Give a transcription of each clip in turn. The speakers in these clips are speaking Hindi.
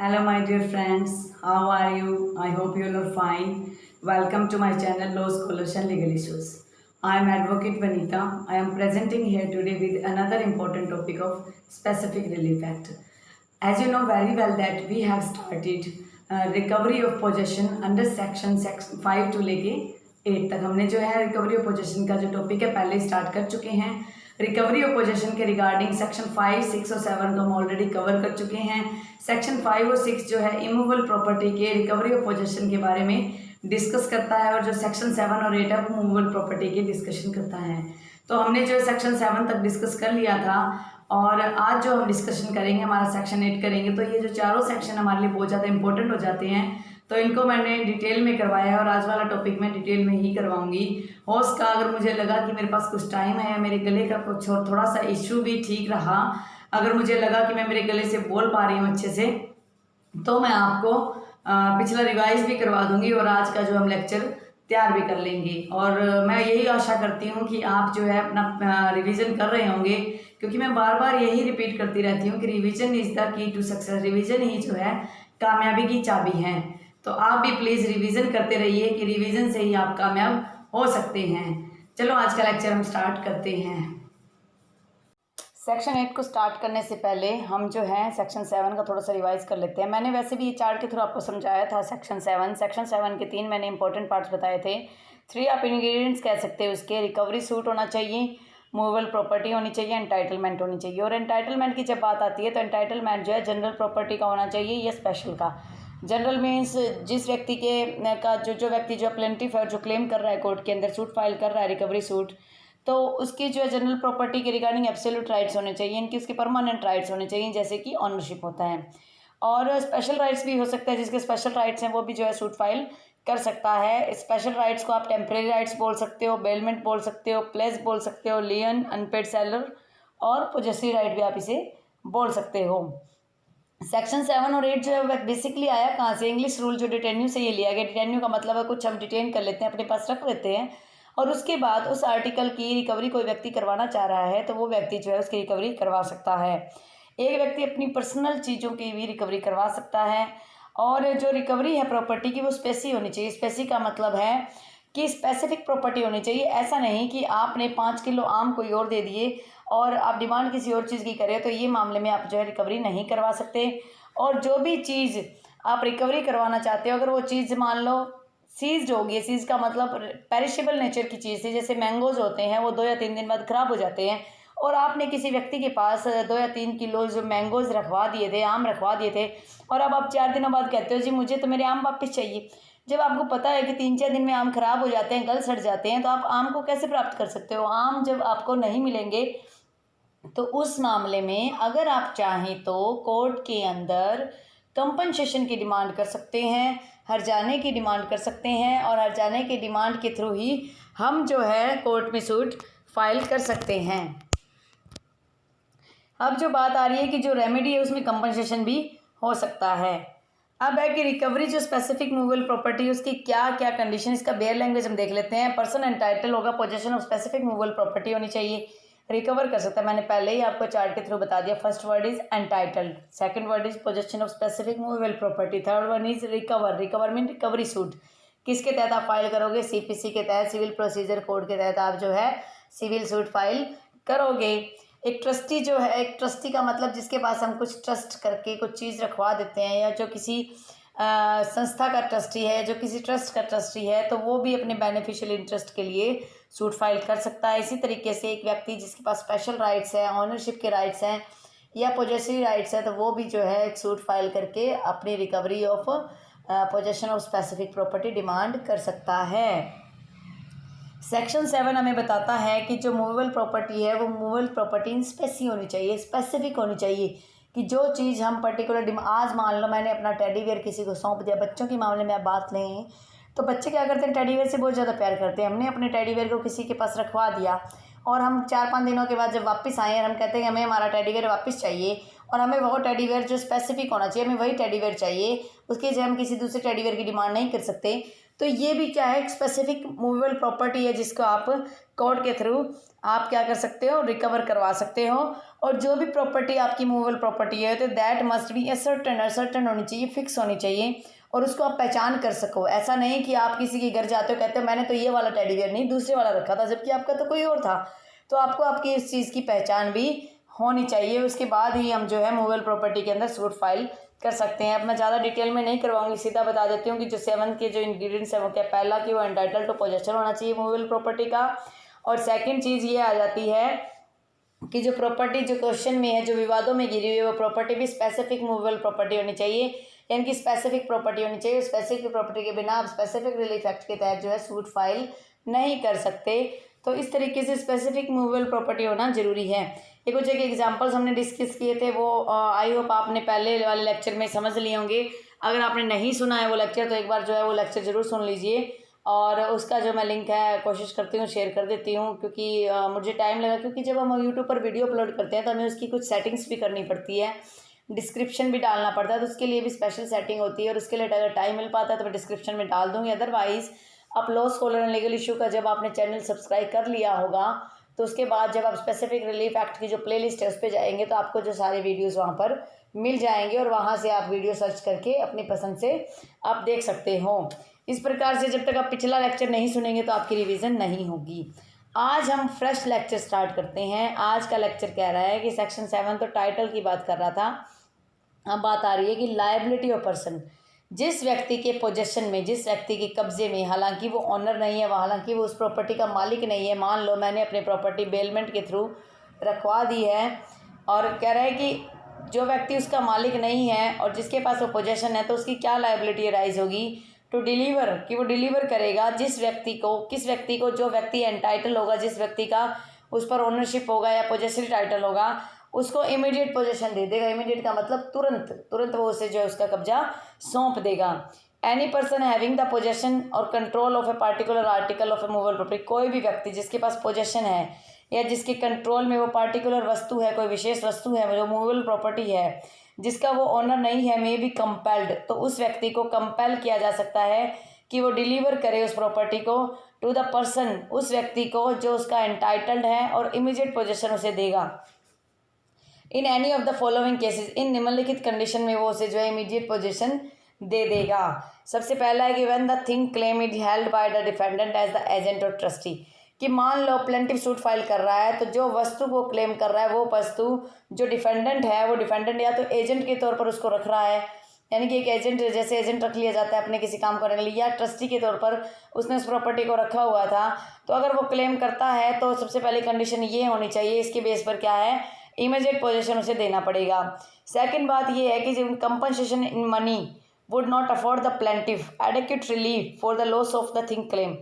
Hello, my dear friends. How are you? I hope you all are fine. Welcome to my channel, Law Scholars and Legal Issues. I am Advocate Vanita. I am presenting here today with another important topic of Specific Relief Act. As you know very well that we have started recovery of possession under section 5 to लेके 8 तक हमने जो है रिकवरी ऑफ पोजेशन का जो टॉपिक है पहले स्टार्ट कर चुके हैं। रिकवरी ऑफ पोजेशन के रिगार्डिंग सेक्शन 5, 6 और 7 को हम ऑलरेडी कवर कर चुके हैं। सेक्शन 5 और 6 जो है इमूवेबल प्रॉपर्टी के रिकवरी ऑफ पोजेशन के बारे में डिस्कस करता है और जो सेक्शन 7 और 8 है वो मूवेबल प्रॉपर्टी की डिस्कशन करता है। तो हमने जो सेक्शन 7 तक डिस्कस कर लिया था और आज जो हम डिस्कशन करेंगे हमारा सेक्शन 8 करेंगे। तो ये जो चारों सेक्शन हमारे लिए बहुत ज़्यादा इंपॉर्टेंट हो जाते हैं, तो इनको मैंने डिटेल में करवाया है और आज वाला टॉपिक मैं डिटेल में ही करवाऊंगी। होस्ट का अगर मुझे लगा कि मेरे पास कुछ टाइम है, मेरे गले का कुछ और थोड़ा सा इश्यू भी ठीक रहा, अगर मुझे लगा कि मैं मेरे गले से बोल पा रही हूँ अच्छे से, तो मैं आपको पिछला रिवाइज भी करवा दूंगी और आज का जो हम लेक्चर तैयार भी कर लेंगे। और मैं यही आशा करती हूँ कि आप जो है अपना रिवीजन कर रहे होंगे, क्योंकि मैं बार बार यही रिपीट करती रहती हूँ कि revision is the key to success. Revision ही जो है कामयाबी की चाबी है। तो आप भी प्लीज़ रिवीजन करते रहिए कि रिवीजन से ही आप कामयाब हो सकते हैं। चलो आज का लेक्चर हम स्टार्ट करते हैं। सेक्शन 8 को स्टार्ट करने से पहले हम जो है सेक्शन 7 का थोड़ा सा रिवाइज कर लेते हैं। मैंने वैसे भी ये चार्ट के थ्रू आपको समझाया था सेक्शन 7 के 3 मैंने इंपॉर्टेंट पार्ट्स बताए थे। 3 आप इंग्रेडिएंट्स कह सकते हैं उसके। रिकवरी सूट होना चाहिए, मूवेबल प्रॉपर्टी होनी चाहिए, एंटाइटलमेंट होनी चाहिए। और एंटाइटलमेंट की जब बात आती है तो एंटाइटलमेंट जो है जनरल प्रॉपर्टी का होना चाहिए या स्पेशल का। जनरल मीन्स जिस व्यक्ति के का जो व्यक्ति जो प्लेंटिफ है, जो क्लेम कर रहा है कोर्ट के अंदर, सूट फाइल कर रहा है रिकवरी सूट, तो उसकी जो है जनरल प्रॉपर्टी के रिगार्डिंग एब्सोल्यूट राइट्स होने चाहिए, इनकी उसके परमानेंट राइट्स होने चाहिए, जैसे कि ऑनरशिप होता है। और स्पेशल राइट्स भी हो सकता है, जिसके स्पेशल राइट्स हैं वो भी जो है सूट फाइल कर सकता है। स्पेशल राइट्स को आप टेम्परेरी राइट्स बोल सकते हो, बेलमेंट बोल सकते हो, प्लेस बोल सकते हो, लियन, अनपेड सेलर और पोजेसरी राइट भी आप इसे बोल सकते हो। सेक्शन 7 और 8 जो है बेसिकली आया कहाँ से? इंग्लिश रूल जो डिटेन्यू से ये लिया गया। डिटेन्यू का मतलब है कुछ हम डिटेन कर लेते हैं, अपने पास रख लेते हैं और उसके बाद उस आर्टिकल की रिकवरी कोई व्यक्ति करवाना चाह रहा है तो वो व्यक्ति जो है उसकी रिकवरी करवा सकता है। एक व्यक्ति अपनी पर्सनल चीज़ों की भी रिकवरी करवा सकता है। और जो रिकवरी है प्रॉपर्टी की वो स्पेसी होनी चाहिए। स्पेसी का मतलब है कि स्पेसिफिक प्रॉपर्टी होनी चाहिए। ऐसा नहीं कि आपने 5 किलो आम कोई और दे दिए और आप डिमांड किसी और चीज़ की करें, तो ये मामले में आप जो है रिकवरी नहीं करवा सकते। और जो भी चीज़ आप रिकवरी करवाना चाहते हो, अगर वो चीज़ मान लो सीज्ड होगी, सीज का मतलब पेरिशेबल नेचर की चीज़ थी, जैसे मैंगोज होते हैं वो 2 या 3 दिन बाद ख़राब हो जाते हैं, और आपने किसी व्यक्ति के पास 2 या 3 किलो जो मैंगोज रखवा दिए थे, आम रखवा दिए थे, और अब आप 4 दिनों बाद कहते हो जी मुझे तो मेरे आम वापस चाहिए। जब आपको पता है कि 3-4 दिन में आम खराब हो जाते हैं, गल सड़ जाते हैं, तो आप आम को कैसे प्राप्त कर सकते हो? आम जब आपको नहीं मिलेंगे तो उस मामले में अगर आप चाहें तो कोर्ट के अंदर कंपनसेशन की डिमांड कर सकते हैं, हर्जाने की डिमांड कर सकते हैं, और हर्जाने की डिमांड के थ्रू ही हम जो है कोर्ट में सूट फाइल कर सकते हैं। अब जो बात आ रही है कि जो रेमेडी है उसमें कंपनसेशन भी हो सकता है। अब है कि रिकवरी जो स्पेसिफिक मूवेबल प्रॉपर्टी है उसकी क्या क्या कंडीशन, इसका बेयर लैंग्वेज हम देख लेते हैं। पर्सन एंटाइटल होगा, possession of specific movable property होनी चाहिए, रिकवर कर सकता है। मैंने पहले ही आपको चार्ट के थ्रू बता दिया। First word is entitled, second word is possession of specific movable property, third one is recover. Recover mean recovery suit किसके तहत आप फाइल करोगे? सीपीसी के तहत, सिविल प्रोसीजर कोड के तहत आप जो है सिविल सूट फाइल करोगे। एक ट्रस्टी जो है, एक ट्रस्टी का मतलब जिसके पास हम कुछ ट्रस्ट करके कुछ चीज़ रखवा देते हैं, या जो किसी संस्था का ट्रस्टी है, जो किसी ट्रस्ट का ट्रस्टी है, तो वो भी अपने बेनिफिशियल इंटरेस्ट के लिए सूट फाइल कर सकता है। इसी तरीके से एक व्यक्ति जिसके पास स्पेशल राइट्स हैं, ऑनरशिप के राइट्स हैं या पोजेसरी राइट्स हैं, तो वो भी जो है एक सूट फाइल करके अपनी recovery of possession of specific property demand कर सकता है। सेक्शन 7 हमें बताता है कि जो मूवेबल प्रॉपर्टी है वो मूवेबल प्रॉपर्टी इन स्पेसी होनी चाहिए, स्पेसिफिक होनी चाहिए, कि जो चीज़ हम पर्टिकुलर आज मान लो मैंने अपना टेडी वेयर किसी को सौंप दिया। बच्चों के मामले में आप बात लें तो बच्चे क्या करते हैं, टेडी वेयर से बहुत ज़्यादा प्यार करते हैं। हमने अपने टेडी वेयर को किसी के पास रखवा दिया और हम 4-5 दिनों के बाद जब वापस आए और हम कहते हैं हमें हमारा टेडी वेयर वापस चाहिए, और हमें वो टेडी बेयर जो स्पेसिफिक होना चाहिए, हमें वही टेडी बेयर चाहिए, उसके जो हम किसी दूसरे टेडी बेयर की डिमांड नहीं कर सकते। तो ये भी क्या है, एक स्पेसिफिक मूवेबल प्रॉपर्टी है जिसको आप कोर्ट के थ्रू आप क्या कर सकते हो, रिकवर करवा सकते हो। और जो भी प्रॉपर्टी आपकी मूवेबल प्रॉपर्टी है तो दैट मस्ट बी असर्टन होनी चाहिए, फिक्स होनी चाहिए, और उसको आप पहचान कर सको। ऐसा नहीं कि आप किसी के घर जाते हो कहते हो मैंने तो ये वाला टेडी बेयर नहीं दूसरे वाला रखा था, जबकि आपका तो कोई और था। तो आपको आपकी इस चीज़ की पहचान भी होनी चाहिए, उसके बाद ही हम जो है मूवेबल प्रॉपर्टी के अंदर सूट फाइल कर सकते हैं। अब मैं ज़्यादा डिटेल में नहीं करवाऊंगी, सीधा बता देती हूँ कि जो 7 के जो इंग्रेडिएंट्स है वो क्या, पहला कि वो एंटाइटल टू पोजेशन होना चाहिए मूवेबल प्रॉपर्टी का, और सेकंड चीज़ ये आ जाती है कि जो प्रॉपर्टी जो क्वेश्चन में है, जो विवादों में गिरी हुई है, वो प्रॉपर्टी भी स्पेसिफिक मूवेबल प्रॉपर्टी होनी चाहिए, यानी कि स्पेसिफिक प्रॉपर्टी होनी चाहिए। स्पेसिफिक प्रॉपर्टी के बिना आप स्पेसिफिक रिलीफ एक्ट के तहत जो है सूट फाइल नहीं कर सकते। तो इस तरीके से स्पेसिफिक मूवेबल प्रॉपर्टी होना जरूरी है। ये कुछ एक एग्जांपल्स हमने डिस्कस किए थे, वो आई होप आपने पहले वाले लेक्चर में समझ लिए होंगे। अगर आपने नहीं सुना है वो लेक्चर तो एक बार जो है वो लेक्चर ज़रूर सुन लीजिए, और उसका जो मैं लिंक है कोशिश करती हूँ शेयर कर देती हूँ, क्योंकि मुझे टाइम लगा, क्योंकि जब हम यूट्यूब पर वीडियो अपलोड करते हैं तो हमें उसकी कुछ सेटिंग्स भी करनी पड़ती है, डिस्क्रिप्शन भी डालना पड़ता है, तो उसके लिए भी स्पेशल सेटिंग होती है, और उसके लिए अगर टाइम मिल पाता है तो मैं डिस्क्रिप्शन में डाल दूँगी। अदरवाइज़ आप law scholar and legal issue का जब आपने चैनल सब्सक्राइब कर लिया होगा तो उसके बाद जब आप स्पेसिफिक रिलीफ एक्ट की जो प्लेलिस्ट है उस पर जाएंगे तो आपको जो सारे वीडियोस वहाँ पर मिल जाएंगे, और वहाँ से आप वीडियो सर्च करके अपनी पसंद से आप देख सकते हो। इस प्रकार से जब तक आप पिछला लेक्चर नहीं सुनेंगे तो आपकी रिवीजन नहीं होगी। आज हम फ्रेश लेक्चर स्टार्ट करते हैं। आज का लेक्चर कह रहा है कि सेक्शन 7 तो टाइटल की बात कर रहा था, अब बात आ रही है कि लायबिलिटी ऑफ पर्सन, जिस व्यक्ति के पोजेशन में, जिस व्यक्ति के कब्जे में, हालांकि वो ऑनर नहीं है, हालांकि वो उस प्रॉपर्टी का मालिक नहीं है, मान लो मैंने अपनी प्रॉपर्टी बेलमेंट के थ्रू रखवा दी है, और कह रहा है कि जो व्यक्ति उसका मालिक नहीं है और जिसके पास वो पोजेशन है तो उसकी क्या लायबिलिटी राइज होगी, टू डिलीवर, कि वो डिलीवर करेगा जिस व्यक्ति को, किस व्यक्ति को, जो व्यक्ति एंटाइटल होगा, जिस व्यक्ति का उस पर ओनरशिप होगा या पोजेसिव टाइटल होगा, उसको इमीडिएट पोजेशन दे देगा। इमीडिएट का मतलब तुरंत वो उसे जो है उसका कब्जा सौंप देगा। Any person having the possession और control of a particular article of a movable property, कोई भी व्यक्ति जिसके पास पोजेशन है या जिसके कंट्रोल में वो पार्टिकुलर वस्तु है, कोई विशेष वस्तु है जो मूवेबल प्रॉपर्टी है, जिसका वो ऑनर नहीं है, मे बी कंपेल्ड, तो उस व्यक्ति को कंपेल किया जा सकता है कि वो डिलीवर करे उस प्रॉपर्टी को टू द पर्सन, उस व्यक्ति को जो उसका एंटाइटल्ड है, और इमीडिएट पोजेशन उसे देगा। In any of the following cases, इन निम्नलिखित कंडीशन में वो उसे जो है इमीडिएट पोजीशन दे देगा। सबसे पहला है कि when the thing claim is held by the defendant as the agent और ट्रस्टी, कि मान लो प्लेंटिव सूट फाइल कर रहा है तो जो वस्तु को क्लेम कर रहा है वो वस्तु जो डिफेंडेंट है, वो डिफेंडेंट या तो एजेंट के तौर पर उसको रख रहा है, यानी कि एक एजेंट, जैसे एजेंट रख लिया जाता है अपने किसी काम करने के लिए, या ट्रस्टी के तौर पर उसने उस प्रॉपर्टी को रखा हुआ था, तो अगर वो क्लेम करता है तो सबसे पहली कंडीशन ये होनी चाहिए, इसके बेस पर क्या है, इमीडिएट पोजीशन उसे देना पड़ेगा। सेकंड बात ये है कि जब compensation in money would not afford the plaintiff adequate relief for the loss of the thing claim,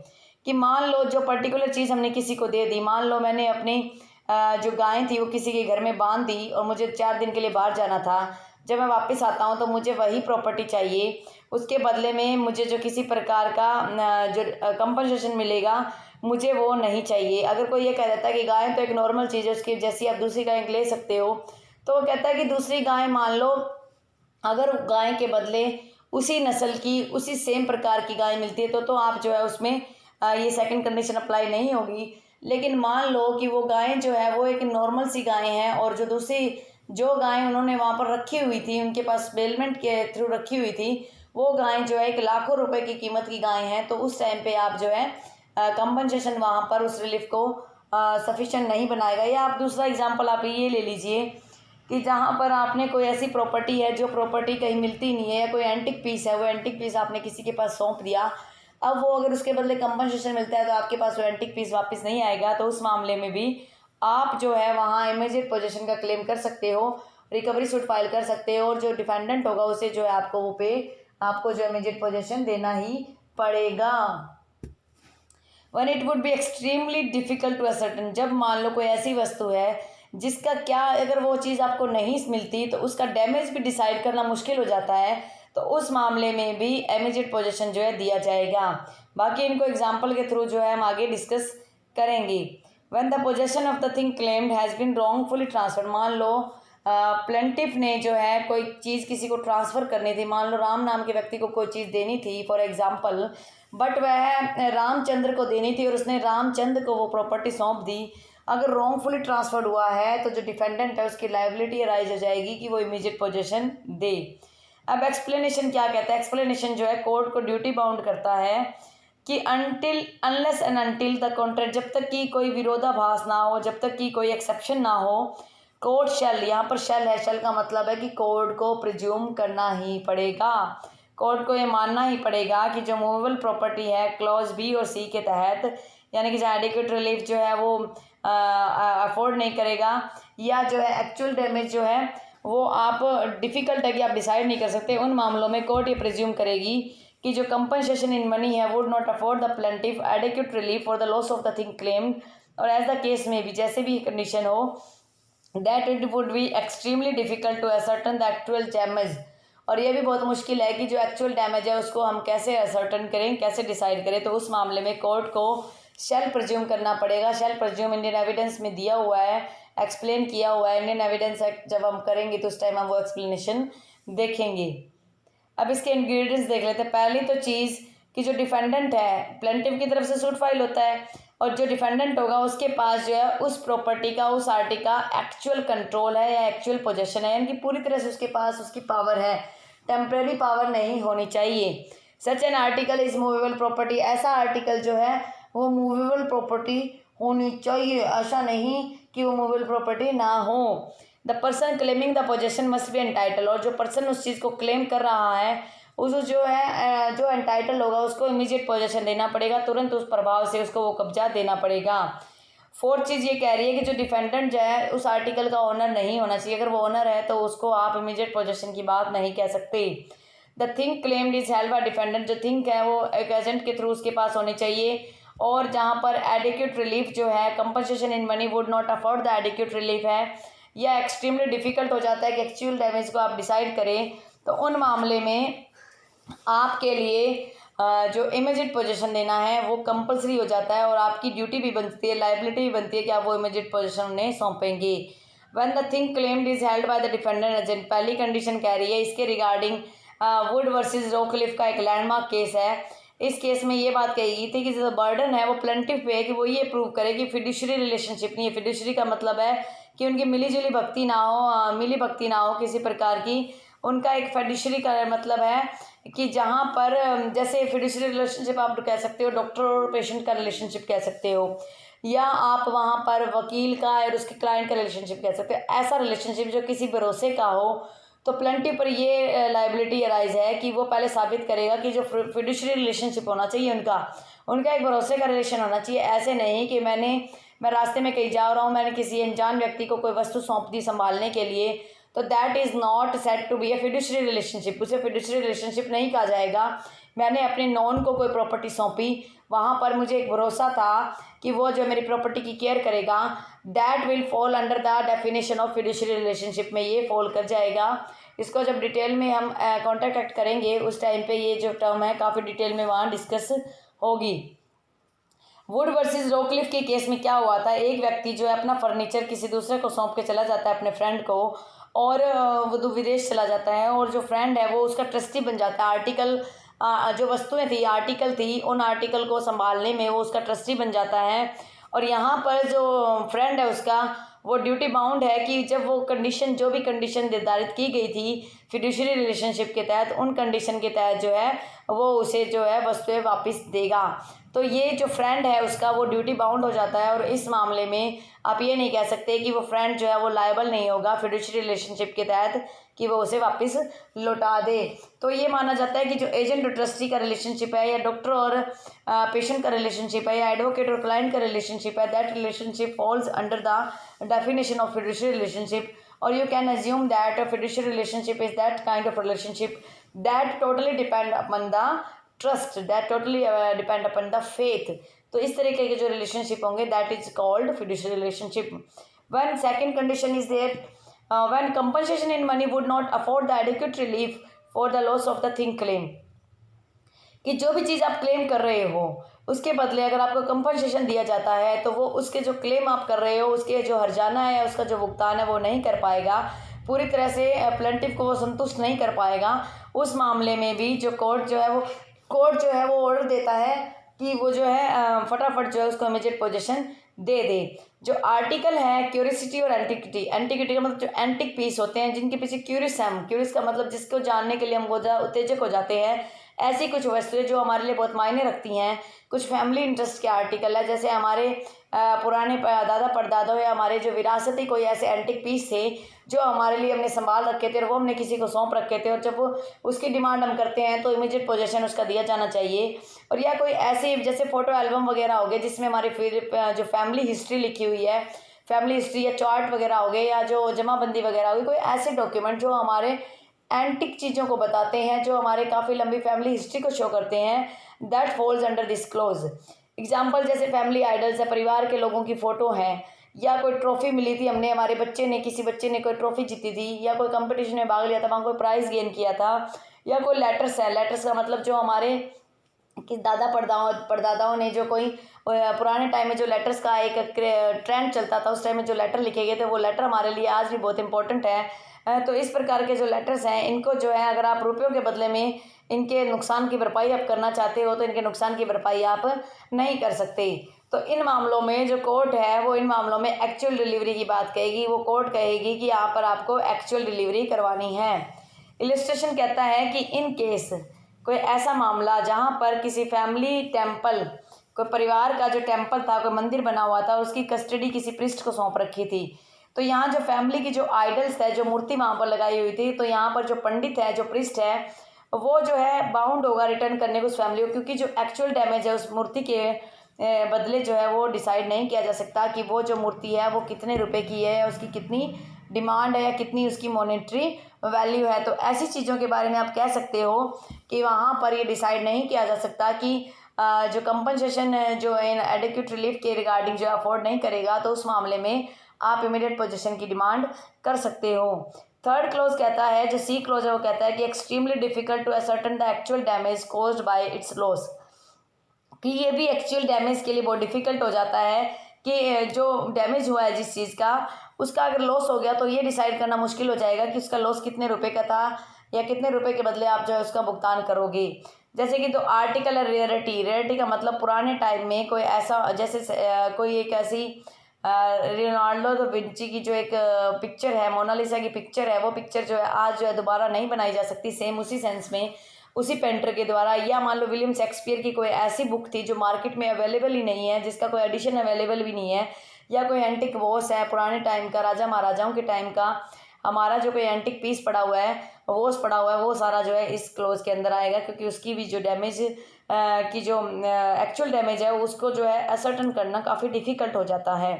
कि मान लो जो पर्टिकुलर चीज़ हमने किसी को दे दी, मान लो मैंने अपनी जो गाय थी वो किसी के घर में बांध दी और मुझे 4 दिन के लिए बाहर जाना था, जब मैं वापस आता हूँ तो मुझे वही प्रॉपर्टी चाहिए, उसके बदले में मुझे जो किसी प्रकार का जो कंपनसेशन मिलेगा मुझे वो नहीं चाहिए। अगर कोई ये कह देता है कि गाय तो एक नॉर्मल चीज़ है, उसकी जैसी आप दूसरी गाय ले सकते हो, तो वो कहता है कि दूसरी गाय, मान लो अगर गाय के बदले उसी नस्ल की, उसी सेम प्रकार की गाय मिलती है तो आप जो है उसमें ये सेकंड कंडीशन अप्लाई नहीं होगी। लेकिन मान लो कि वो गाय जो है वो एक नॉर्मल सी गाय है, और जो दूसरी जो गाय उन्होंने वहाँ पर रखी हुई थी, उनके पास बेलमेंट के थ्रू रखी हुई थी, वो गाय जो है 1 लाखों रुपए की कीमत की गाय है, तो उस टाइम पे आप जो है कंपनसेशन वहाँ पर उस रिलीफ को सफिशिएंट नहीं बनाएगा। या आप दूसरा एग्जांपल आप ये ले लीजिए कि जहाँ पर आपने कोई ऐसी प्रॉपर्टी है जो प्रॉपर्टी कहीं मिलती नहीं है, या कोई एंटिक पीस है, वो एंटिक पीस आपने किसी के पास सौंप दिया, अब वो अगर उसके बदले कंपनसेशन मिलता है तो आपके पास वो एंटिक पीस वापस नहीं आएगा, तो उस मामले में भी आप जो है वहाँ इमीडिएट पोजीशन का क्लेम कर सकते हो, रिकवरी सूट फाइल कर सकते हो, और जो डिफेंडेंट होगा उसे जो है आपको जो इमीडिएट पोजीशन देना ही पड़ेगा। One it would be extremely difficult to ascertain, जब मान लो कोई ऐसी वस्तु है जिसका क्या, अगर वो चीज़ आपको नहीं मिलती तो उसका डैमेज भी डिसाइड करना मुश्किल हो जाता है, तो उस मामले में भी इमीडिएट पोजीशन जो है दिया जाएगा। बाकी इनको एग्जांपल के थ्रू जो है हम आगे डिस्कस करेंगे। When the possession of the thing claimed has been wrongfully transferred, मान लो प्लेंटिफ ने जो है कोई चीज़ किसी को ट्रांसफ़र करनी थी, मान लो राम नाम के व्यक्ति को कोई चीज़ देनी थी फॉर एग्जांपल, बट वह रामचंद्र को देनी थी और उसने रामचंद्र को वो प्रॉपर्टी सौंप दी। अगर रॉन्गफुली ट्रांसफर्ड हुआ है तो जो डिफेंडेंट है उसकी लायबिलिटी अराइज हो जाएगी कि वो इमीडिएट पोजेशन दे। अब एक्सप्लेनेशन क्या कहता है? एक्सप्लेनेशन जो है कोर्ट को ड्यूटी बाउंड करता है कि unless and until the contract, जब तक कि कोई विरोधाभास ना हो, जब तक कि कोई एक्सेप्शन ना हो, कोर्ट शैल, यहाँ पर शैल है, शैल का मतलब है कि कोर्ट को प्रिज्यूम करना ही पड़ेगा, कोर्ट को ये मानना ही पड़ेगा कि जो मूवेबल प्रॉपर्टी है क्लॉज बी और सी के तहत, यानी कि जो एडिक्वेट रिलीफ जो है वो अफोर्ड नहीं करेगा, या जो है एक्चुअल डैमेज जो है वो आप डिफ़िकल्ट है कि आप डिसाइड नहीं कर सकते, उन मामलों में कोर्ट ये प्रिज्यूम करेगी कि जो कंपनसेशन इन मनी है would not afford the plaintiff adequate relief for the loss of the thing claimed, और एज द केस में भी जैसे भी कंडीशन हो that it would be extremely difficult to ascertain the actual damage, और ये भी बहुत मुश्किल है कि जो एक्चुअल डैमेज है उसको हम कैसे असर्टन करें, कैसे डिसाइड करें। तो उस मामले में कोर्ट को शैल प्रिज्यूम करना पड़ेगा। शैल प्रिज्यूम इंडियन एविडेंस में दिया हुआ है, एक्सप्लेन किया हुआ है। इंडियन एविडेंस एक्ट जब हम करेंगे तो उस टाइम हम वो एक्सप्लेनेशन देखेंगे। अब इसके इंग्रेडिएंट्स देख लेते हैं। पहली तो चीज़ कि जो डिफेंडेंट है, प्लेंटिफ की तरफ से सूट फाइल होता है और जो डिफेंडेंट होगा उसके पास जो है उस प्रॉपर्टी का, उस आर्टिकल का एक्चुअल कंट्रोल है या एक्चुअल पोजेशन है, यानी कि पूरी तरह से उसके पास उसकी पावर है, टेम्परेरी पावर नहीं होनी चाहिए। Such an article is movable property, ऐसा आर्टिकल जो है वो मूवेबल प्रॉपर्टी होनी चाहिए, ऐसा नहीं कि वो मूवेबल प्रॉपर्टी ना हो। The person claiming the possession must be entitle, और जो पर्सन उस चीज़ को क्लेम कर रहा है उस जो है जो एंटाइटल होगा उसको इमीडिएट पोजेशन देना पड़ेगा, तुरंत उस प्रभाव से उसको वो कब्जा देना पड़ेगा। फोर्थ चीज़ ये कह रही है कि जो डिफेंडेंट जो है उस आर्टिकल का ओनर नहीं होना चाहिए, अगर वो ओनर है तो उसको आप इमीडिएट पोजेशन की बात नहीं कह सकते। The thing claimed is held by defendant, जो थिंग है वो एक एजेंट के थ्रू उसके पास होनी चाहिए, और जहाँ पर एडिक्वेट रिलीफ जो है compensation in money would not afford the adequate relief है, या एक्सट्रीमली डिफिकल्ट हो जाता है कि एक्चुअल डैमेज को आप डिसाइड करें, तो उन मामले में आपके लिए जो इमीडिएट पोजीशन देना है वो कंपलसरी हो जाता है, और आपकी ड्यूटी भी बनती है, लायबिलिटी भी बनती है कि आप वो इमीडिएट पोजीशन उन्हें सौंपेंगे। When the thing claimed is held by the defendant agent, पहली कंडीशन कह रही है इसके रिगार्डिंग वुड वर्सेस रोकलिफ का एक लैंडमार्क केस है। इस केस में ये बात कही गई थी कि जो बर्डन है वो प्लेंटिफ पे है कि वो ये प्रूव करे कि फिड्यूशरी रिलेशनशिप नहीं है। फिड्यूशरी का मतलब है कि उनकी मिली भक्ति ना हो, मिली भक्ति ना हो किसी प्रकार की। उनका एक फिड्यूशरी का मतलब है कि जहाँ पर जैसे फिड्यूशरी रिलेशनशिप आप कह सकते हो, डॉक्टर और पेशेंट का रिलेशनशिप कह सकते हो, या आप वहाँ पर वकील का और उसके क्लाइंट का रिलेशनशिप कह सकते हो। ऐसा रिलेशनशिप जो किसी भरोसे का हो, तो प्लेंटिफ पर ये लायबिलिटी अराइज है कि वो पहले साबित करेगा कि जो फिड्यूशरी रिलेशनशिप होना चाहिए उनका एक भरोसे का रिलेशन होना चाहिए। ऐसे नहीं कि मैं रास्ते में कहीं जा रहा हूँ, मैंने किसी अनजान व्यक्ति को कोई वस्तु सौंप दी संभालने के लिए, तो that is not said to be a fiduciary relationship, उसे फिड्यूशरी रिलेशनशिप नहीं कहा जाएगा। मैंने अपने नॉन को कोई प्रॉपर्टी सौंपी, वहाँ पर मुझे एक भरोसा था कि वो जो मेरी प्रॉपर्टी की केयर करेगा, that will fall under the definition of fiduciary relationship में ये फॉल कर जाएगा। इसको जब डिटेल में हम कॉन्ट्रैक्ट एक्ट करेंगे उस टाइम पे ये जो टर्म है काफ़ी डिटेल में वहाँ डिस्कस होगी। वुड वर्सेस रोकलिफ के केस में क्या हुआ था, एक व्यक्ति जो है अपना फर्नीचर किसी दूसरे को सौंप के चला जाता है अपने फ्रेंड को, और वो विदेश चला जाता है, और जो फ्रेंड है वो उसका ट्रस्टी बन जाता है। आर्टिकल जो वस्तुएं थी, आर्टिकल थी, उन आर्टिकल को संभालने में वो उसका ट्रस्टी बन जाता है। और यहाँ पर जो फ्रेंड है उसका वो ड्यूटी बाउंड है कि जब वो कंडीशन, जो भी कंडीशन निर्धारित की गई थी फिड्यूशरी रिलेशनशिप के तहत, उन कंडीशन के तहत जो है वो उसे जो है वस्तुएं वापस देगा। तो ये जो फ्रेंड है उसका वो ड्यूटी बाउंड हो जाता है, और इस मामले में आप ये नहीं कह सकते कि वो फ्रेंड जो है वो लायबल नहीं होगा फिड्यूशरी रिलेशनशिप के तहत कि वो उसे वापस लौटा दे। तो ये माना जाता है कि जो एजेंट और ट्रस्टी का रिलेशनशिप है, या डॉक्टर और पेशेंट का रिलेशनशिप है, या एडवोकेट और क्लाइंट का रिलेशनशिप है, that relationship falls under the definition of fiduciary relationship, और you can assume that a fiduciary relationship is that kind of relationship that totally depend upon the trust, that totally depend upon the faith। तो इस तरीके के जो रिलेशनशिप होंगे that is called fiduciary relationship। When second condition is that when compensation in money would not afford the adequate relief for the loss of the thing claimed, कि जो भी चीज़ आप क्लेम कर रहे हो उसके बदले अगर आपको कंपनसेशन दिया जाता है तो वो उसके जो क्लेम आप कर रहे हो उसके जो हर्जाना है, उसका जो भुगतान है वो नहीं कर पाएगा। पूरी तरह से प्लेंटिफ को वो संतुष्ट नहीं कर पाएगा, उस मामले में भी जो कोर्ट जो है वो ऑर्डर देता है कि वो जो है फटाफट जो है उसको इमीडिएट पोजीशन दे दे। जो आर्टिकल है क्यूरियोसिटी और एंटिकिटी, एंटिकिटी का मतलब जो एंटिक पीस होते हैं जिनके पीछे क्यूरियस है, क्यूरियस का मतलब जिसको जानने के लिए हम उत्तेजक हो जाते हैं, ऐसी कुछ वस्तुएं जो हमारे लिए बहुत मायने रखती हैं। कुछ फैमिली इंटरेस्ट के आर्टिकल है, जैसे हमारे पुराने दादा परदादा या हमारे जो विरासती कोई ऐसे एंटिक पीस थे जो हमारे लिए हमने संभाल रखे थे और वो हमने किसी को सौंप रखे थे, और जब वो उसकी डिमांड हम करते हैं तो इमीडिएट पोजीशन उसका दिया जाना चाहिए। और या कोई ऐसे जैसे फ़ोटो एल्बम वगैरह हो गए जिसमें हमारी फिर जो फैमिली हिस्ट्री लिखी हुई है, फैमिली हिस्ट्री या चार्ट वगैरह हो गए, या जो जमाबंदी वगैरह हो गई, कोई ऐसे डॉक्यूमेंट जो हमारे एंटिक चीज़ों को बताते हैं, जो हमारे काफ़ी लंबी फैमिली हिस्ट्री को शो करते हैं, that falls under this close. Example जैसे फैमिली आइडल्स है, परिवार के लोगों की फ़ोटो हैं, या कोई ट्रॉफी मिली थी हमने, हमारे किसी बच्चे ने कोई ट्रॉफी जीती थी, या कोई कंपटीशन में भाग लिया था, वहाँ कोई प्राइज़ गेन किया था, या कोई लेटर्स है। लेटर्स का मतलब जो हमारे कि दादा परदादाओं ने जो कोई पुराने टाइम में जो लेटर्स का एक ट्रेंड चलता था, उस टाइम में जो लेटर लिखे गए थे वो लेटर हमारे लिए आज भी बहुत इंपॉर्टेंट है। तो इस प्रकार के जो लेटर्स हैं इनको जो है अगर आप रुपयों के बदले में इनके नुकसान की भरपाई आप करना चाहते हो तो इनके नुकसान की भरपाई आप नहीं कर सकते। तो इन मामलों में जो कोर्ट है वो इन मामलों में एक्चुअल डिलीवरी की बात कहेगी। वो कोर्ट कहेगी कि यहाँ पर आपको एक्चुअल डिलीवरी करवानी है। इलिस्ट्रेशन कहता है कि इन केस कोई ऐसा मामला जहाँ पर किसी फैमिली टेम्पल, कोई परिवार का जो टेम्पल था, कोई मंदिर बना हुआ था, उसकी कस्टडी किसी प्रिस्ट को सौंप रखी थी, तो यहाँ जो फैमिली की जो आइडल्स है, जो मूर्ति वहाँ पर लगाई हुई थी, तो यहाँ पर जो पंडित है, जो प्रिस्ट है, वो जो है बाउंड होगा रिटर्न करने को उस फैमिली को, क्योंकि जो एक्चुअल डैमेज है उस मूर्ति के बदले जो है वो डिसाइड नहीं किया जा सकता कि वो जो मूर्ति है वो कितने रुपए की है, उसकी कितनी डिमांड है या कितनी उसकी मॉनेटरी वैल्यू है। तो ऐसी चीज़ों के बारे में आप कह सकते हो कि वहाँ पर ये डिसाइड नहीं किया जा सकता कि जो कंपनसेशन जो इन एडिक्यूट रिलीफ के रिगार्डिंग जो अफोर्ड नहीं करेगा, तो उस मामले में आप इमीडिएट पोजीशन की डिमांड कर सकते हो। थर्ड क्लोज कहता है, जो सी क्लोज है, वो कहता है कि extremely difficult to ascertain the actual damage caused by its loss, कि ये भी एक्चुअल डैमेज के लिए बहुत डिफिकल्ट हो जाता है कि जो डैमेज हुआ है जिस चीज़ का, उसका अगर लॉस हो गया तो ये डिसाइड करना मुश्किल हो जाएगा कि उसका लॉस कितने रुपए का था या कितने रुपए के बदले आप जो है उसका भुगतान करोगे। जैसे कि तो आर्टिकल है रेयरिटी का मतलब पुराने टाइम में कोई ऐसा, जैसे कोई एक ऐसी लियोनार्डो दा विंची की जो एक पिक्चर है, मोनालिसा की पिक्चर है, वो पिक्चर जो है आज जो है दोबारा नहीं बनाई जा सकती सेम उसी सेंस में, उसी पेंटर के द्वारा। या मान लो विलियम शेक्सपियर की कोई ऐसी बुक थी जो मार्केट में अवेलेबल ही नहीं है, जिसका कोई एडिशन अवेलेबल भी नहीं है, या कोई एंटिक वॉच है पुराने टाइम का, राजा महाराजाओं के टाइम का हमारा जो कोई एंटिक पीस पड़ा हुआ है, वॉच पड़ा हुआ है, वो सारा जो है इस क्लोज के अंदर आएगा, क्योंकि उसकी भी जो डैमेज की जो एक्चुअल डैमेज है उसको जो है असर्टन करना काफ़ी डिफिकल्ट हो जाता है।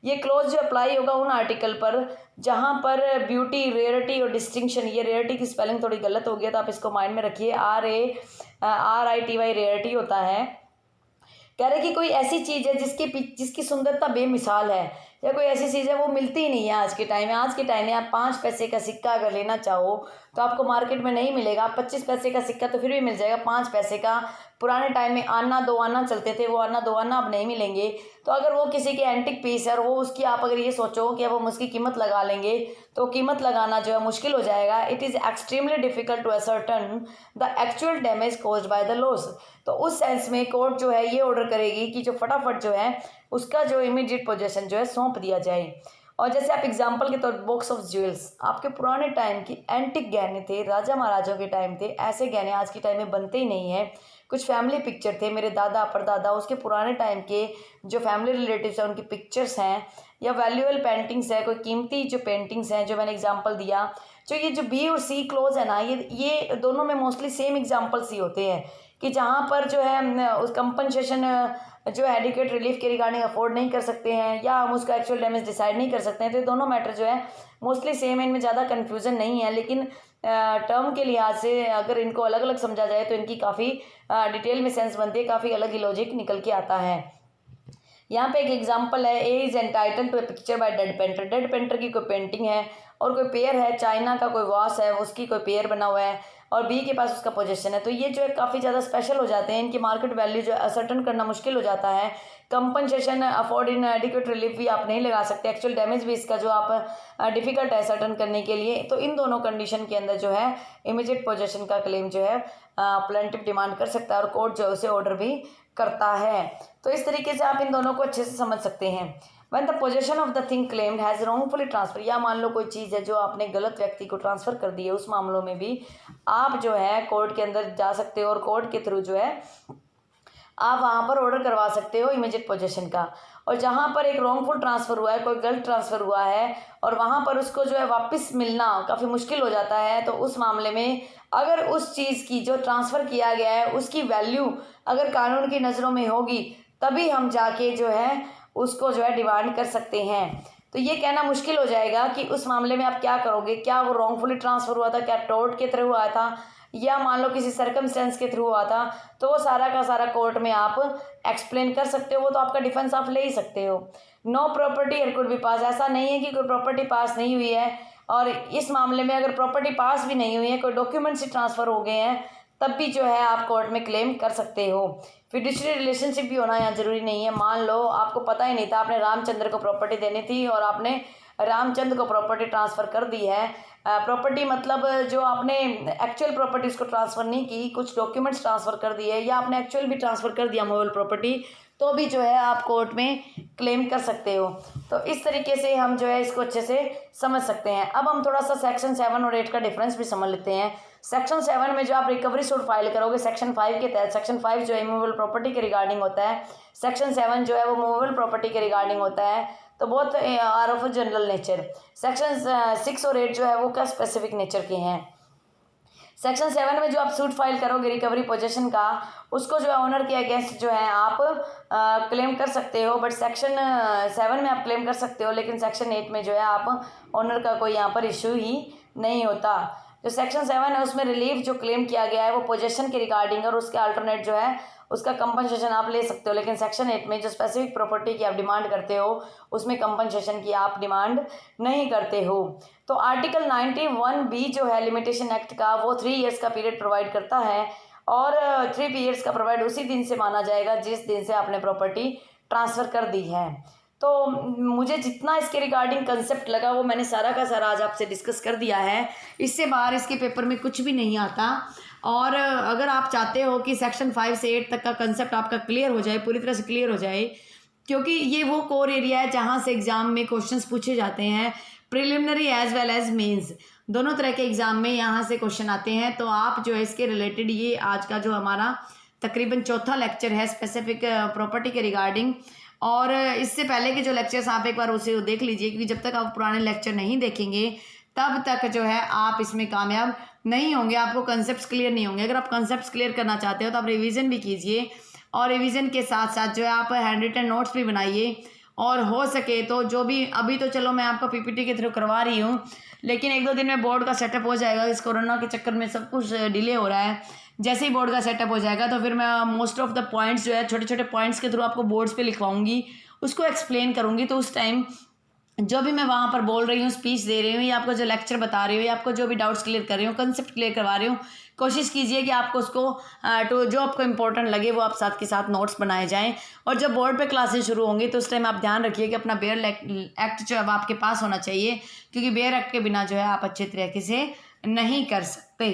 ये क्लोज जो अप्लाई होगा उन आर्टिकल पर जहाँ पर ब्यूटी, रेयरिटी और डिस्टिंक्शन, ये रेयरिटी की स्पेलिंग थोड़ी गलत हो गई तो आप इसको माइंड में रखिए, RITY रेयरिटी होता है। कह रहे कि कोई ऐसी चीज़ है जिसकी सुंदरता बेमिसाल है, या कोई ऐसी चीज़ है वो मिलती ही नहीं है आज के टाइम में। आज के टाइम में आप 5 पैसे का सिक्का अगर लेना चाहो तो आपको मार्केट में नहीं मिलेगा। 25 पैसे का सिक्का तो फिर भी मिल जाएगा, 5 पैसे का पुराने टाइम में आना 2 आना चलते थे, वो आना 2 आना अब नहीं मिलेंगे। तो अगर वो किसी के एंटिक पीस है और वो उसकी आप अगर ये सोचो कि अब हम उसकी कीमत लगा लेंगे तो कीमत लगाना जो है मुश्किल हो जाएगा। It is extremely difficult to ascertain the actual damage caused by the loss. तो उस सेंस में कोर्ट जो है ये ऑर्डर करेगी कि जो फटाफट जो है उसका जो इमीडिएट पोजीशन जो है सौंप दिया जाए। और जैसे आप एग्जांपल के तौर बॉक्स ऑफ ज्वेल्स, आपके पुराने टाइम की एंटिक गहने थे, राजा महाराजाओं के टाइम थे, ऐसे गहने आज के टाइम में बनते ही नहीं हैं। कुछ फैमिली पिक्चर थे, मेरे दादा परदादा, उसके पुराने टाइम के जो फैमिली रिलेटिव्स हैं उनकी पिक्चर्स हैं, या वैल्यूएबल पेंटिंग्स है, कोई कीमती जो पेंटिंग्स हैं जो मैंने एग्जांपल दिया। जो ये जो बी और सी क्लोज है ना, ये दोनों में मोस्टली सेम एग्जांपल्स ही होते हैं कि जहाँ पर जो है उस कंपनसेशन जो एडिक्वेट रिलीफ के रिगार्डिंग अफोर्ड नहीं कर सकते हैं, या हम उसका एक्चुअल डैमेज डिसाइड नहीं कर सकते हैं। तो ये दोनों मैटर जो है मोस्टली सेम है, इनमें ज़्यादा कन्फ्यूज़न नहीं है। लेकिन टर्म के लिहाज से अगर इनको अलग अलग समझा जाए तो इनकी काफ़ी डिटेल में सेंस बनती है, काफ़ी अलग ही लॉजिक निकल के आता है। यहाँ पे एक एग्जांपल है, A is entitled to a picture by dead painter. Dead painter की कोई पेंटिंग है और कोई पेयर है, चाइना का कोई वॉश है, उसकी कोई पेयर बना हुआ है। और बी के पास उसका पोजीशन है, तो ये जो है काफ़ी ज़्यादा स्पेशल हो जाते हैं, इनकी मार्केट वैल्यू जो है असर्टन करना मुश्किल हो जाता है। कंपनसेशन अफोर्ड इन एडिक्वेट रिलीफ भी आप नहीं लगा सकते, एक्चुअल डैमेज भी इसका जो आप डिफ़िकल्ट है सर्टन करने के लिए। तो इन दोनों कंडीशन के अंदर जो है इमीडिएट पोजीशन का क्लेम जो है प्लेंटिफ डिमांड कर सकता है और कोर्ट जो है उसे ऑर्डर भी करता है। तो इस तरीके से आप इन दोनों को अच्छे से समझ सकते हैं। When the possession of the thing claimed has wrongfully transfer, या मान लो कोई चीज़ है जो आपने गलत व्यक्ति को ट्रांसफ़र कर दी है, उस मामलों में भी आप जो है कोर्ट के अंदर जा सकते हो और कोर्ट के थ्रू जो है आप वहाँ पर ऑर्डर करवा सकते हो इमीडिएट पोजेशन का। और जहाँ पर एक रॉन्गफुल ट्रांसफ़र हुआ है, कोई गलत ट्रांसफ़र हुआ है और वहाँ पर उसको जो है वापस मिलना काफ़ी मुश्किल हो जाता है, तो उस मामले में अगर उस चीज़ की जो ट्रांसफ़र किया गया है उसकी वैल्यू अगर कानून की नज़रों में होगी, तभी हम जाके जो है उसको जो है डिमांड कर सकते हैं। तो ये कहना मुश्किल हो जाएगा कि उस मामले में आप क्या करोगे, क्या वो रॉन्गफुली ट्रांसफ़र हुआ था, क्या टोर्ट के थ्रू हुआ था या मान लो किसी सर्कमस्टेंस के थ्रू हुआ था, तो वो सारा का सारा कोर्ट में आप एक्सप्लेन कर सकते हो, वो तो आपका डिफेंस आप ले ही सकते हो। No property here could be pass, ऐसा नहीं है कि कोई प्रॉपर्टी पास नहीं हुई है, और इस मामले में अगर प्रॉपर्टी पास भी नहीं हुई है, कोई डॉक्यूमेंट्स ही ट्रांसफ़र हो गए हैं, तब भी जो है आप कोर्ट में क्लेम कर सकते हो। फिड्यूशियरी रिलेशनशिप भी होना यहाँ जरूरी नहीं है। मान लो आपको पता ही नहीं था, आपने रामचंद्र को प्रॉपर्टी देनी थी और आपने रामचंद्र को प्रॉपर्टी ट्रांसफ़र कर दी है। प्रॉपर्टी मतलब जो आपने एक्चुअल प्रॉपर्टी उसको ट्रांसफ़र नहीं की, कुछ डॉक्यूमेंट्स ट्रांसफ़र कर दिए या आपने एक्चुअल भी ट्रांसफ़र कर दिया मूवेबल प्रॉपर्टी, तो भी जो है आप कोर्ट में क्लेम कर सकते हो। तो इस तरीके से हम जो है इसको अच्छे से समझ सकते हैं। अब हम थोड़ा सा सेक्शन 7 और 8 का डिफरेंस भी समझ लेते हैं। सेक्शन 7 में जो आप रिकवरी सूट फाइल करोगे सेक्शन 5 के तहत, सेक्शन 5 जो है इमूवेबल प्रॉपर्टी के रिगार्डिंग होता है, सेक्शन 7 जो है वो मूवेबल प्रॉपर्टी के रिगार्डिंग होता है, तो बहुत are of general nature. Section 6 और 8 जो है वो क्या स्पेसिफिक नेचर के हैं। सेक्शन 7 में जो आप सूट फाइल करोगे रिकवरी पोजीशन का, उसको जो है ऑनर के अगेंस्ट जो है आप क्लेम कर सकते हो, बट सेक्शन 7 में आप क्लेम कर सकते हो, लेकिन सेक्शन 8 में जो है आप ऑनर का कोई यहाँ पर इशू ही नहीं होता। जो सेक्शन 7 है उसमें रिलीफ जो क्लेम किया गया है वो पोजीशन के रिगार्डिंग और उसके अल्टरनेट जो है उसका कंपनसेशन आप ले सकते हो, लेकिन सेक्शन 8 में जो स्पेसिफिक प्रॉपर्टी की आप डिमांड करते हो उसमें कंपनसेशन की आप डिमांड नहीं करते हो। तो आर्टिकल 91B जो है लिमिटेशन एक्ट का, वो 3 ईयर्स का पीरियड प्रोवाइड करता है और 3 पीरियड्स का प्रोवाइड उसी दिन से माना जाएगा जिस दिन से आपने प्रॉपर्टी ट्रांसफ़र कर दी है। तो मुझे जितना इसके रिगार्डिंग कंसेप्ट लगा वो मैंने सारा का सारा आज आपसे डिस्कस कर दिया है। इससे बाहर इसके पेपर में कुछ भी नहीं आता। और अगर आप चाहते हो कि सेक्शन 5 से 8 तक का कंसेप्ट आपका क्लियर हो जाए, पूरी तरह से क्लियर हो जाए, क्योंकि ये वो कोर एरिया है जहाँ से एग्ज़ाम में क्वेश्चंस पूछे जाते हैं, preliminary as well as mains, दोनों तरह के एग्ज़ाम में यहाँ से क्वेश्चन आते हैं। तो आप जो है इसके रिलेटेड ये आज का जो हमारा तकरीबन चौथा लेक्चर है स्पेसिफिक प्रॉपर्टी के रिगार्डिंग, और इससे पहले के जो लेक्चर्स आप एक बार उसे देख लीजिए, क्योंकि जब तक आप पुराने लेक्चर नहीं देखेंगे तब तक जो है आप इसमें कामयाब नहीं होंगे, आपको कंसेप्ट्स क्लियर नहीं होंगे। अगर आप कंसेप्ट्स क्लियर करना चाहते हो तो आप रिवीजन भी कीजिए, और रिवीजन के साथ साथ जो है आप हैंड रिटन नोट्स भी बनाइए, और हो सके तो जो भी अभी तो चलो मैं आपको पीपीटी के थ्रू करवा रही हूँ, लेकिन 1-2 दिन में बोर्ड का सेटअप हो जाएगा। इस कोरोना के चक्कर में सब कुछ डिले हो रहा है। जैसे ही बोर्ड का सेटअप हो जाएगा तो फिर मैं मोस्ट ऑफ द पॉइंट्स जो है छोटे छोटे पॉइंट्स के थ्रू आपको बोर्ड्स पे लिखवाऊंगी, उसको एक्सप्लेन करूँगी। तो उस टाइम जो भी मैं वहाँ पर बोल रही हूँ, स्पीच दे रही हूँ, या आपको जो लेक्चर बता रही हूँ, या आपको जो भी डाउट्स क्लियर कर रही हूँ, कंसेप्ट क्लियर करवा रही हूँ, कोशिश कीजिए कि आपको उसको तो जो आपको इंपॉर्टेंट लगे वो आप साथ के साथ नोट्स बनाए जाएं। और जब बोर्ड पे क्लासेस शुरू होंगी तो उस टाइम आप ध्यान रखिए कि अपना बेयर एक्ट जो है आपके पास होना चाहिए, क्योंकि बेयर एक्ट के बिना जो है आप अच्छे तरीके से नहीं कर सकते।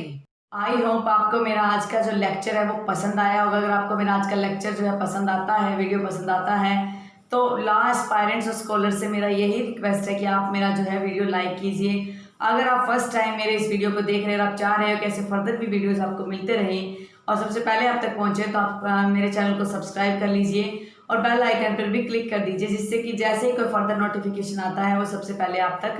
आई होप आपको मेरा आज का जो लेक्चर है वो पसंद आया होगा। अगर आपको मेरा आज का लेक्चर जो है पसंद आता है, वीडियो पसंद आता है, तो लॉ एस्पायरेंट्स और स्कॉलर से मेरा यही रिक्वेस्ट है कि आप मेरा जो है वीडियो लाइक कीजिए। अगर आप फर्स्ट टाइम मेरे इस वीडियो को देख रहे हैं और आप चाह रहे हो कि ऐसे फर्दर भी वीडियोस आपको मिलते रहें और सबसे पहले आप तक पहुंचे, तो आप मेरे चैनल को सब्सक्राइब कर लीजिए और बेल आइकन पर भी क्लिक कर दीजिए, जिससे कि जैसे ही कोई फर्दर नोटिफिकेशन आता है वो सबसे पहले आप तक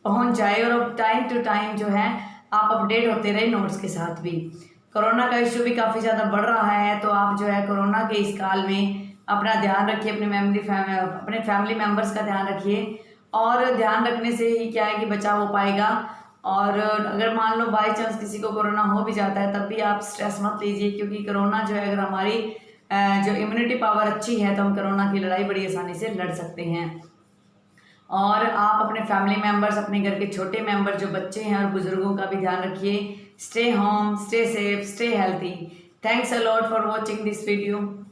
पहुँच जाए। और टाइम टू टाइम जो है आप अपडेट होते रहे नोट्स के साथ भी। कोरोना का इशू भी काफ़ी ज़्यादा बढ़ रहा है, तो आप जो है कोरोना के इस काल में अपना ध्यान रखिए, अपने फैमिली मेम्बर्स का ध्यान रखिए, और ध्यान रखने से ही क्या है कि बचाव हो पाएगा। और अगर मान लो बाई चांस किसी को कोरोना हो भी जाता है तब भी आप स्ट्रेस मत लीजिए, क्योंकि कोरोना जो है अगर हमारी जो इम्यूनिटी पावर अच्छी है तो हम कोरोना की लड़ाई बड़ी आसानी से लड़ सकते हैं। और आप अपने फैमिली मेम्बर्स, अपने घर के छोटे मेंबर जो बच्चे हैं और बुज़ुर्गों का भी ध्यान रखिए, Stay home, stay safe, stay healthy. Thanks a lot for watching this video.